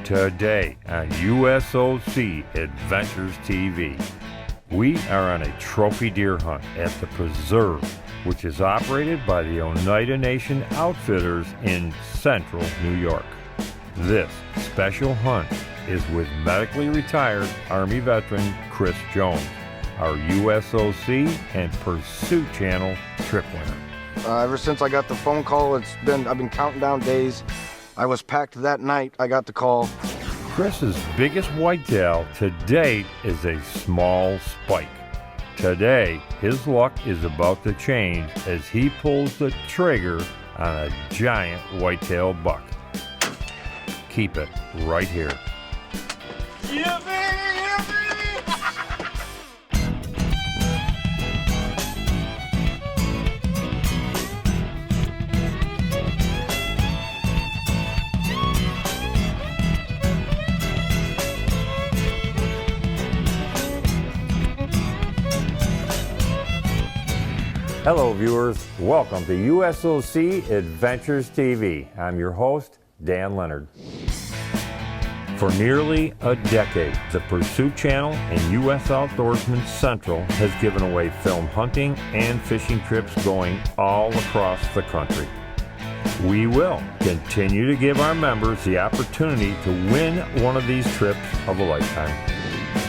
Today on USOC Adventures TV, we are on a trophy deer hunt at the preserve, which is operated by the Oneida Nation Outfitters in central New York. This special hunt is with medically retired Army veteran Chris Jones, our USOC and Pursuit Channel trip winner. Ever since I got the phone call, I've been counting down days. I was packed that night I got the call. Chris's biggest whitetail to date is a small spike. Today, his luck is about to change as he pulls the trigger on a giant whitetail buck. Keep it right here. Yeah, baby! Yeah, baby! Hello viewers, welcome to USOC Adventures TV. I'm your host, Dan Leonard. For nearly a decade, the Pursuit Channel and US Outdoorsman Central has given away film hunting and fishing trips going all across the country. We will continue to give our members the opportunity to win one of these trips of a lifetime.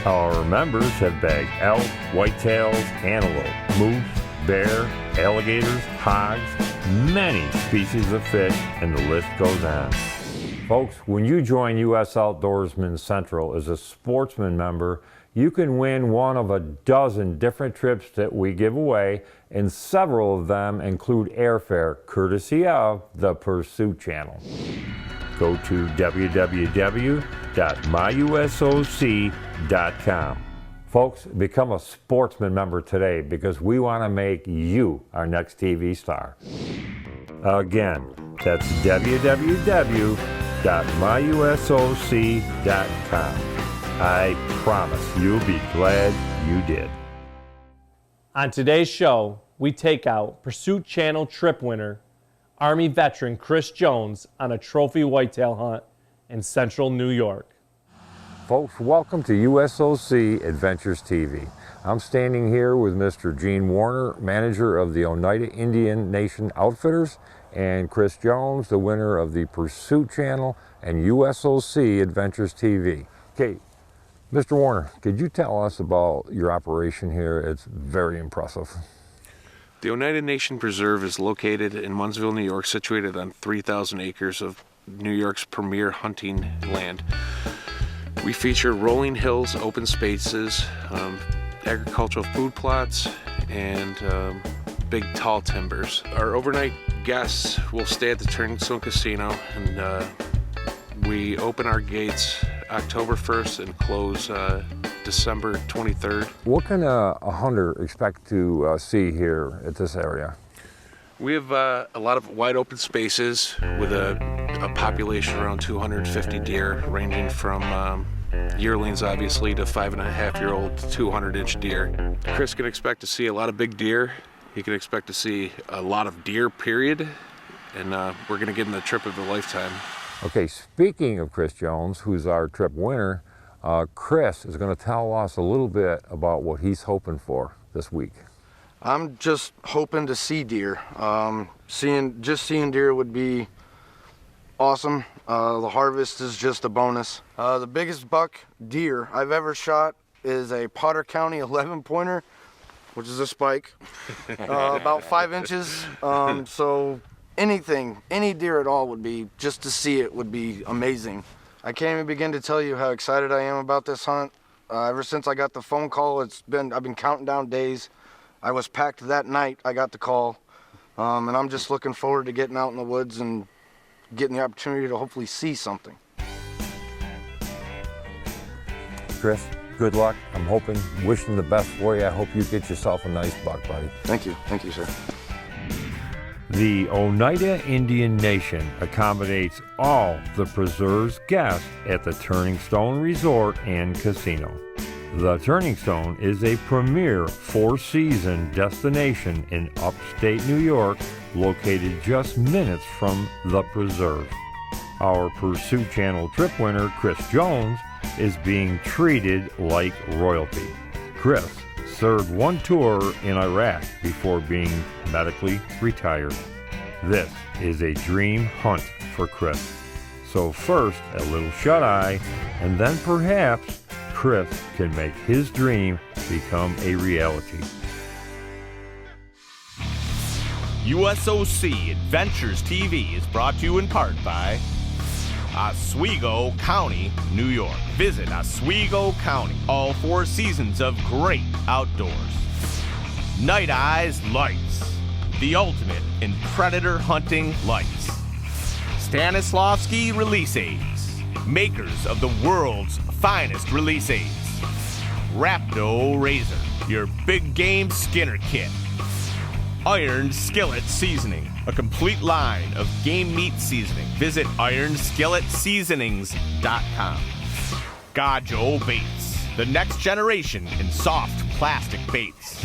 Our members have bagged elk, whitetails, antelope, moose, bear, alligators, hogs, many species of fish, and the list goes on. Folks, when you join US Outdoorsman Central as a sportsman member, you can win one of a dozen different trips that we give away, and several of them include airfare courtesy of the Pursuit Channel. Go to www.myusoc.com. Folks, become a sportsman member today because we want to make you our next TV star. Again, that's www.myusoc.com. I promise you'll be glad you did. On today's show, we take out Pursuit Channel trip winner, Army veteran Chris Jones on a trophy whitetail hunt in central New York. Folks, welcome to USOC Adventures TV. I'm standing here with Mr. Gene Warner, manager of the Oneida Indian Nation Outfitters, and Chris Jones, the winner of the Pursuit Channel and USOC Adventures TV. Okay, Mr. Warner, could you tell us about your operation here? It's very impressive. The Oneida Nation Preserve is located in Munnsville, New York, situated on 3,000 acres of New York's premier hunting land. We feature rolling hills, open spaces, agricultural food plots, and big tall timbers. Our overnight guests will stay at the Turning Stone Casino, and we open our gates October 1st and close December 23rd. What can a hunter expect to see here at this area? We have a lot of wide open spaces with a population around 250 deer, ranging from yearlings obviously to 5.5-year-old 200-inch deer. Chris can expect to see a lot of big deer. He can expect to see a lot of deer, period, and we're going to give him the trip of a lifetime. Okay, speaking of Chris Jones, who's our trip winner, Chris is going to tell us a little bit about what he's hoping for this week. I'm just hoping to see deer. Seeing deer would be awesome. The harvest is just a bonus. The biggest buck deer I've ever shot is a Potter County 11-pointer, which is a spike, about 5 inches. So any deer at all would be, just to see it would be amazing. I can't even begin to tell you how excited I am about this hunt. Ever since I got the phone call, I've been counting down days. I was packed that night I got the call, and I'm just looking forward to getting out in the woods and getting the opportunity to hopefully see something. Chris, good luck. I'm wishing the best for you. I hope you get yourself a nice buck, buddy. Thank you, sir. The Oneida Indian Nation accommodates all the preserve's guests at the Turning Stone Resort and Casino. The Turning Stone is a premier four-season destination in upstate New York, located just minutes from the preserve. our Pursuit Channel trip winner, Chris Jones, is being treated like royalty. Chris served one tour in Iraq before being medically retired. This is a dream hunt for Chris. So first, a little shut-eye, and then perhaps Chris can make his dream become a reality. USOC Adventures TV is brought to you in part by Oswego County, New York. Visit Oswego County. All 4 seasons of great outdoors. Night Eyes Lights, the ultimate in predator hunting lights. Stanislavski Release Aids, makers of the world's finest release aids. Rapto Razor, your big game skinner kit. Iron Skillet Seasoning, a complete line of game meat seasoning. Visit ironskilletseasonings.com. Gajo Baits, the next generation in soft plastic baits.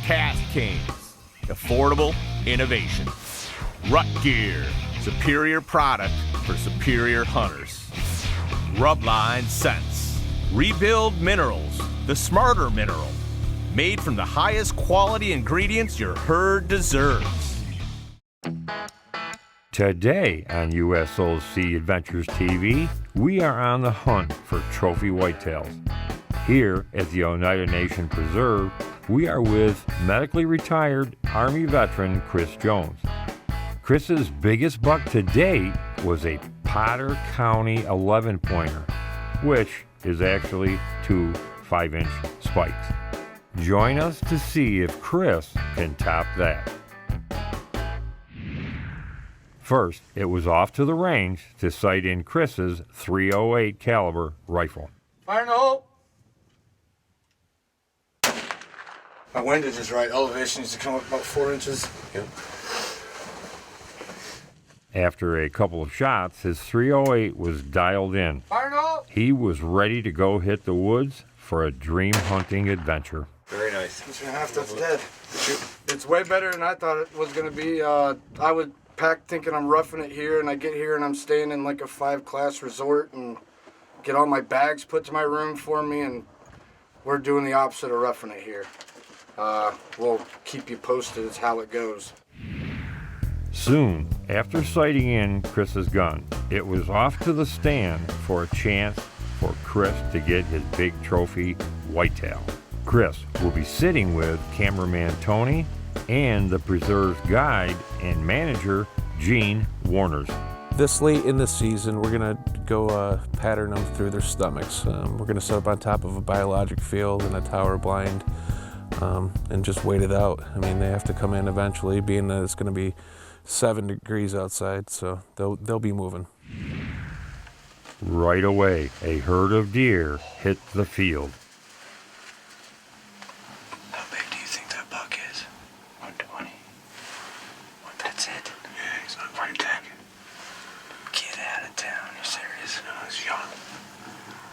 Cast Canes, affordable innovation. Rut Gear, superior product for superior hunters. Rubline Scents, Rebuild Minerals, the smarter mineral, made from the highest quality ingredients your herd deserves. Today on USOC Adventures TV, we are on the hunt for trophy whitetails. Here at the Oneida Nation Preserve, we are with medically retired Army veteran Chris Jones. Chris's biggest buck to date was a Potter County 11-pointer, which is actually 2 5-inch spikes. Join us to see if Chris can top that. First, it was off to the range to sight in Chris's .308 caliber rifle. Fire in the hole. My windage is right. Elevation needs to come up about 4 inches. Yep. After a couple of shots, his .308 was dialed in. Fire in the hole. He was ready to go hit the woods for a dream hunting adventure. Very nice. 2.5, that's dead. It's way better than I thought it was going to be. I would pack thinking I'm roughing it here, and I get here and I'm staying in like a 5-class resort and get all my bags put to my room for me, and we're doing the opposite of roughing it here. We'll keep you posted as how it goes. Soon after sighting in Chris's gun, it was off to the stand for a chance for Chris to get his big trophy whitetail. Chris will be sitting with cameraman Tony and the preserve's guide and manager, Gene Warners. This late in the season, we're gonna go pattern them through their stomachs. We're gonna set up on top of a biologic field in a tower blind and just wait it out. I mean, they have to come in eventually, being that it's gonna be 7 degrees outside, so they'll be moving. Right away, a herd of deer hit the field. How big do you think that buck is? 120. What, that's it? Yeah, he's not 110. Get out of town, you serious? No, he's young.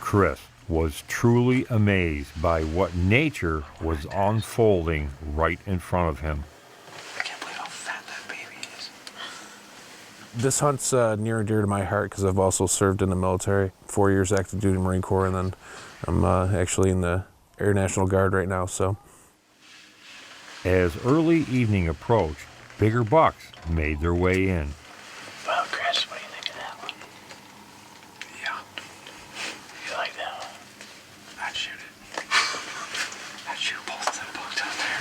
Chris was truly amazed by what nature was unfolding right in front of him. I can't believe how fat that baby is. This hunt's near and dear to my heart because I've also served in the military, 4 years active duty Marine Corps, and then I'm actually in the Air National Guard right now, so. As early evening approached, bigger bucks made their way in. Well, Chris, what do you think of that one? Yeah. You like that one? I'd shoot it. I'd shoot both of them bucks out there.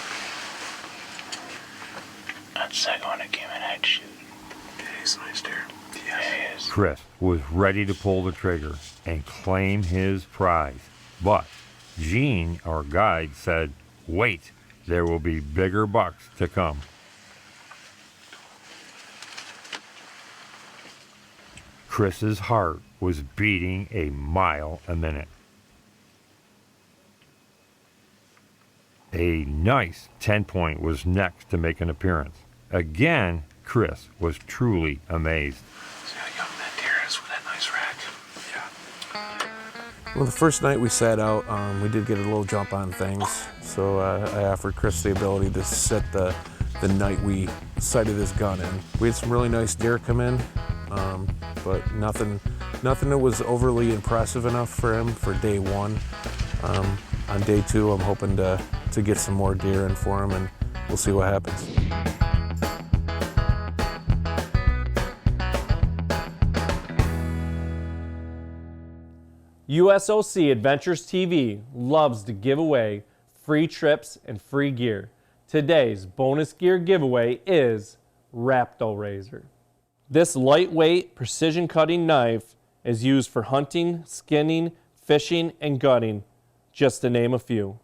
That second one that came in, I'd shoot. Yeah, he's a nice deer. Yeah, he is. Chris was ready to pull the trigger and claim his prize. But Gene, our guide, said, wait, there will be bigger bucks to come. Chris's heart was beating a mile a minute. A nice 10-point was next to make an appearance. Again, Chris was truly amazed. See how young that deer is with that nice rack? Yeah. Well, the first night we sat out, we did get a little jump on things, so I offered Chris the ability to sit the night we sighted his gun in. We had some really nice deer come in, but nothing that was overly impressive enough for him for day one. On day two, I'm hoping to get some more deer in for him, and we'll see what happens. USOC Adventures TV loves to give away free trips and free gear. Today's bonus gear giveaway is Whitetail Razor. This lightweight precision cutting knife is used for hunting, skinning, fishing, and gutting, just to name a few.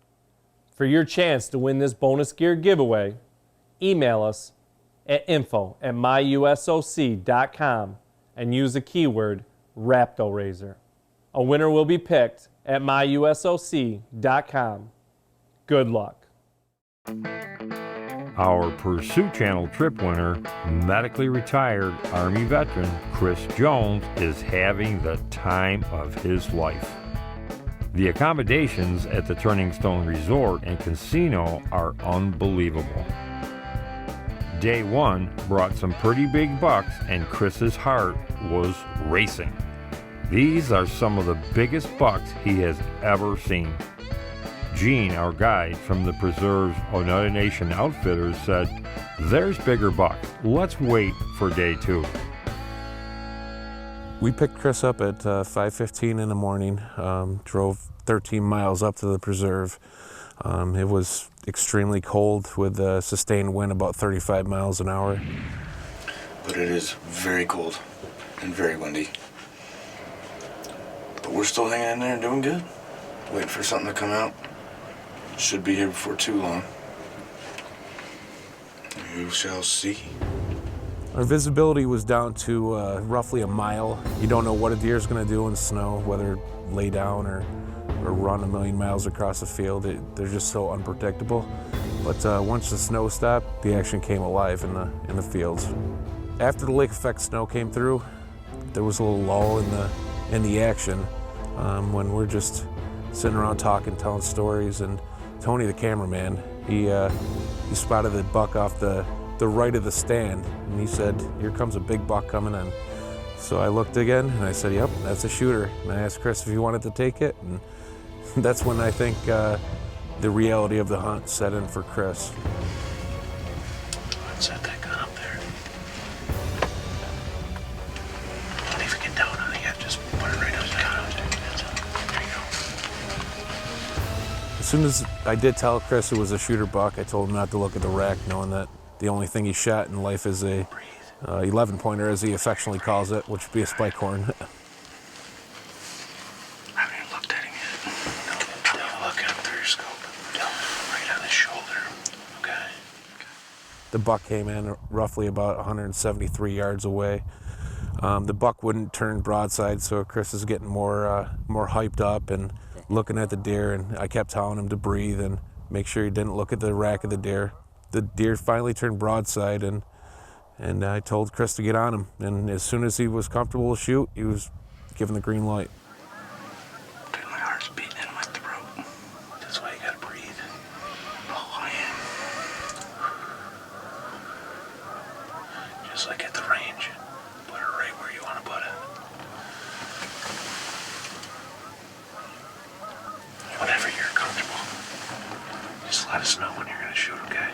For your chance to win this bonus gear giveaway, email us at info@myusoc.com and use the keyword Whitetail Razor. A winner will be picked at myusoc.com. Good luck. Our Pursuit Channel trip winner, medically retired Army veteran Chris Jones, is having the time of his life. The accommodations at the Turning Stone Resort and Casino are unbelievable. Day one brought some pretty big bucks, and Chris's heart was racing. These are some of the biggest bucks he has ever seen. Gene, our guide from the preserve's Oneida Nation Outfitters, said, "There's bigger bucks. Let's wait for day two." We picked Chris up at 5:15 in the morning, drove 13 miles up to the preserve. It was extremely cold with a sustained wind about 35 miles an hour. But it is very cold and very windy. But we're still hanging in there and doing good. Waiting for something to come out. Should be here before too long. You shall see. Our visibility was down to roughly a mile. You don't know what a deer is going to do in snow, whether lay down or run a million miles across the field. They're just so unpredictable. But once the snow stopped, the action came alive in the fields. After the lake effect snow came through, there was a little lull in the action when we're just sitting around talking, telling stories. And Tony, the cameraman, he spotted the buck off the right of the stand, and he said, "Here comes a big buck coming in." So I looked again, and I said, "Yep, that's a shooter." And I asked Chris if he wanted to take it, and that's when I think the reality of the hunt set in for Chris. Let's set that gun up there. Don't even get down on it yet, just put it right on the gun. There you go. As soon as I did tell Chris it was a shooter buck, I told him not to look at the rack, knowing that the only thing he shot in life is a 11-pointer, as he affectionately calls it, which would be a spike horn. I haven't even looked at him yet. Don't look at him through your scope. Right on his shoulder. Okay. The buck came in roughly about 173 yards away. The buck wouldn't turn broadside, so Chris is getting more hyped up and looking at the deer, and I kept telling him to breathe and make sure he didn't look at the rack of the deer. The deer finally turned broadside, and I told Chris to get on him. And as soon as he was comfortable to shoot, he was given the green light. Dude, my heart's beating in my throat. That's why you gotta breathe. Oh, I am. Just like at the range. Put it right where you want to put it. Whenever you're comfortable, just let us know when you're gonna shoot, okay?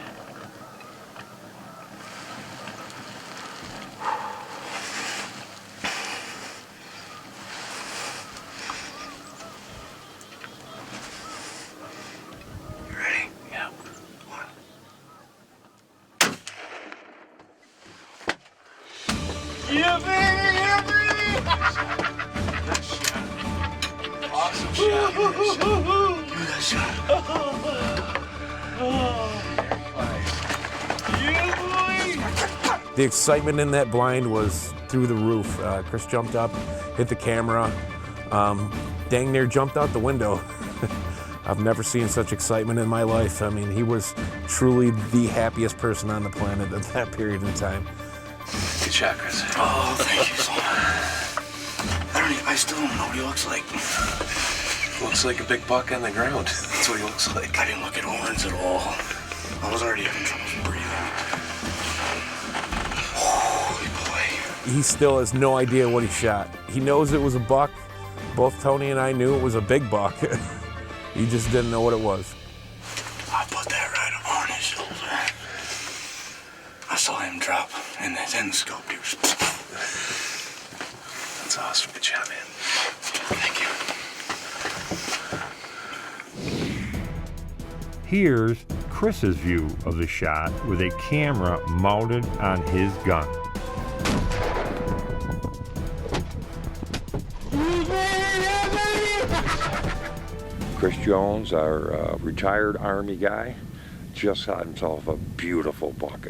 You ready? Yeah. One. Yeah, baby! Yeah, baby! Good shot. Awesome shot. Give me that shot. The excitement in that blind was through the roof. Chris jumped up, hit the camera, dang near jumped out the window. I've never seen such excitement in my life. I mean, he was truly the happiest person on the planet at that period in time. Good shot, Chris. Oh, thank you so much. I still don't know what he looks like. Looks like a big buck on the ground. That's what he looks like. I didn't look at horns at all. I was already having trouble breathing. Holy boy. he still has no idea what he shot. He knows it was a buck. Both Tony and I knew it was a big buck. He just didn't know what it was. I put that right on his shoulder. I saw him drop in the scope. He was... That's awesome. Good job, man. Thank you. Here's Chris's view of the shot with a camera mounted on his gun. Chris Jones, our retired Army guy, just shot himself a beautiful buck.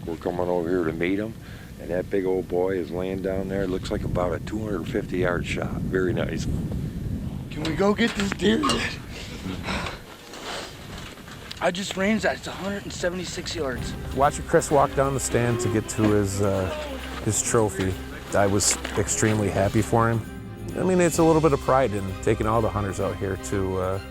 We're coming over here to meet him, and that big old boy is laying down there. It looks like about a 250-yard shot. Very nice. Can we go get this deer yet? I just ranged that. It's 176 yards. Watching Chris walk down the stand to get to his trophy, I was extremely happy for him. I mean, it's a little bit of pride in taking all the hunters out here to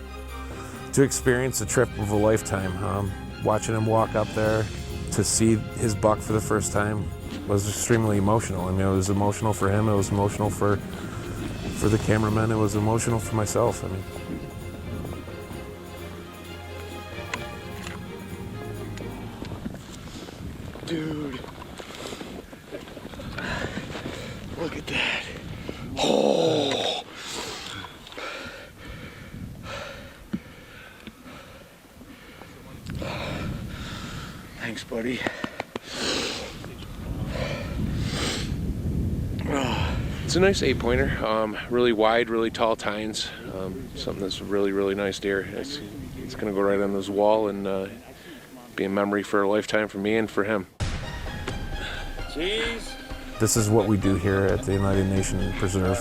experience the trip of a lifetime. Watching him walk up there to see his buck for the first time was extremely emotional. I mean, it was emotional for him. It was emotional for the cameraman. It was emotional for myself. I mean, Dude, look at that. Oh. Thanks, buddy. It's a nice 8-pointer. Really wide, really tall tines. Something that's really, really nice deer. It's going to go right on this wall and be a memory for a lifetime for me and for him. this is what we do here at the United Nation Preserve.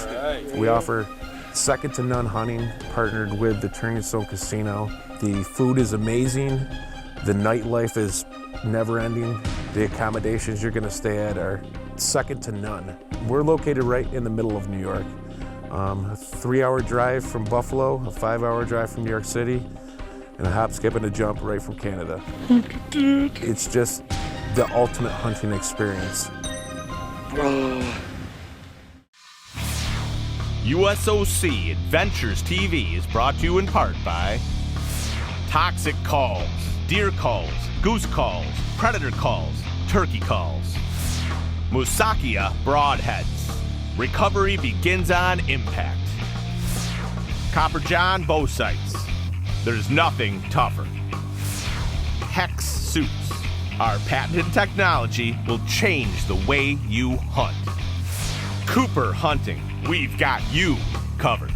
We offer second to none hunting, partnered with the Turning Stone Casino. The food is amazing. The nightlife is never ending. The accommodations you're gonna stay at are second to none. We're located right in the middle of New York. A 3-hour drive from Buffalo, a 5-hour drive from New York City, and a hop, skip, and a jump right from Canada. It's just the ultimate hunting experience. USOC Adventures TV is brought to you in part by Toxic Calls, Deer Calls, Goose Calls, Predator Calls, Turkey Calls. Musakia Broadheads. Recovery begins on impact. Copper John Bow Sights. There's nothing tougher. Hex Suits. Our patented technology will change the way you hunt. Cooper Hunting. We've got you covered.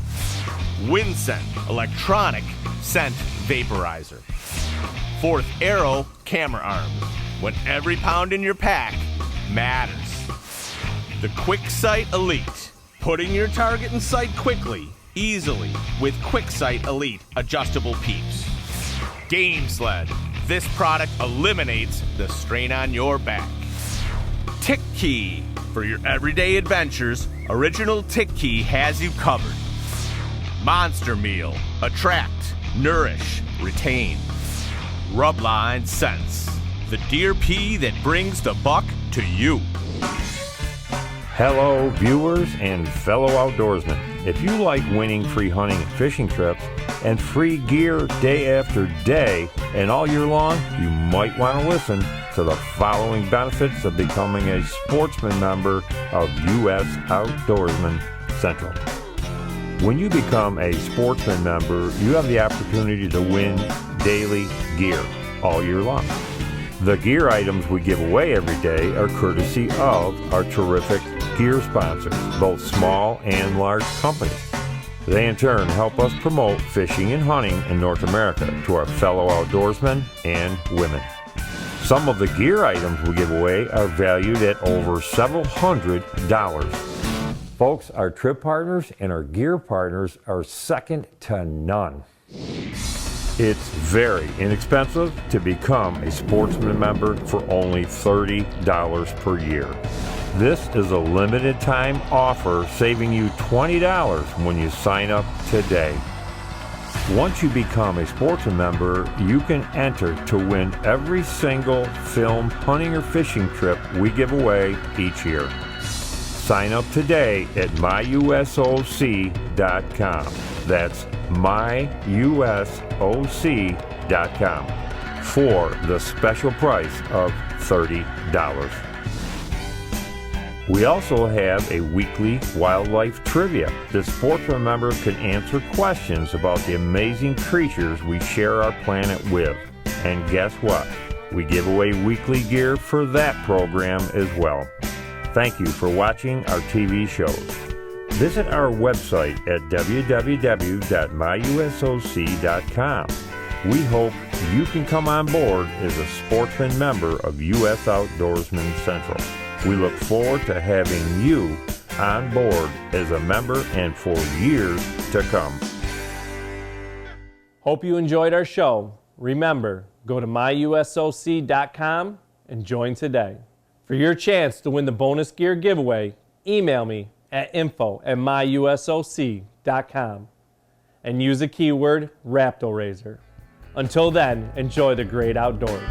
Winscent Electronic Scent Vaporizer. Fourth Arrow Camera Arms. When every pound in your pack matters. The Quick Sight Elite. Putting your target in sight quickly, easily, with Quick Sight Elite adjustable peeps. Game Sled. This product eliminates the strain on your back. Tick Key. For your everyday adventures, Original Tick Key has you covered. Monster Meal. Attract, nourish, retain. Rubline Sense. The deer pee that brings the buck to you. Hello, viewers and fellow outdoorsmen. If you like winning free hunting and fishing trips and free gear day after day and all year long, you might want to listen to the following benefits of becoming a sportsman member of US Outdoorsman Central. When you become a sportsman member, you have the opportunity to win daily gear all year long. The gear items we give away every day are courtesy of our terrific gear sponsors, both small and large companies. They in turn help us promote fishing and hunting in North America to our fellow outdoorsmen and women. Some of the gear items we give away are valued at over several $100. Folks, our trip partners and our gear partners are second to none. It's very inexpensive to become a sportsman member for only $30 per year. This is a limited time offer, saving you $20 when you sign up today. Once you become a sportsman member, you can enter to win every single film hunting or fishing trip we give away each year. Sign up today at myusoc.com. That's myusoc.com for the special price of $30. We also have a weekly wildlife trivia. The sportsman member can answer questions about the amazing creatures we share our planet with. And guess what? We give away weekly gear for that program as well. Thank you for watching our TV shows. Visit our website at www.myusoc.com. We hope you can come on board as a sportsman member of U.S. Outdoorsman Central. We look forward to having you on board as a member and for years to come. Hope you enjoyed our show. Remember, go to myusoc.com and join today. For your chance to win the bonus gear giveaway, email me at info@myusoc.com and use the keyword Raptor Razor. Until then, enjoy the great outdoors.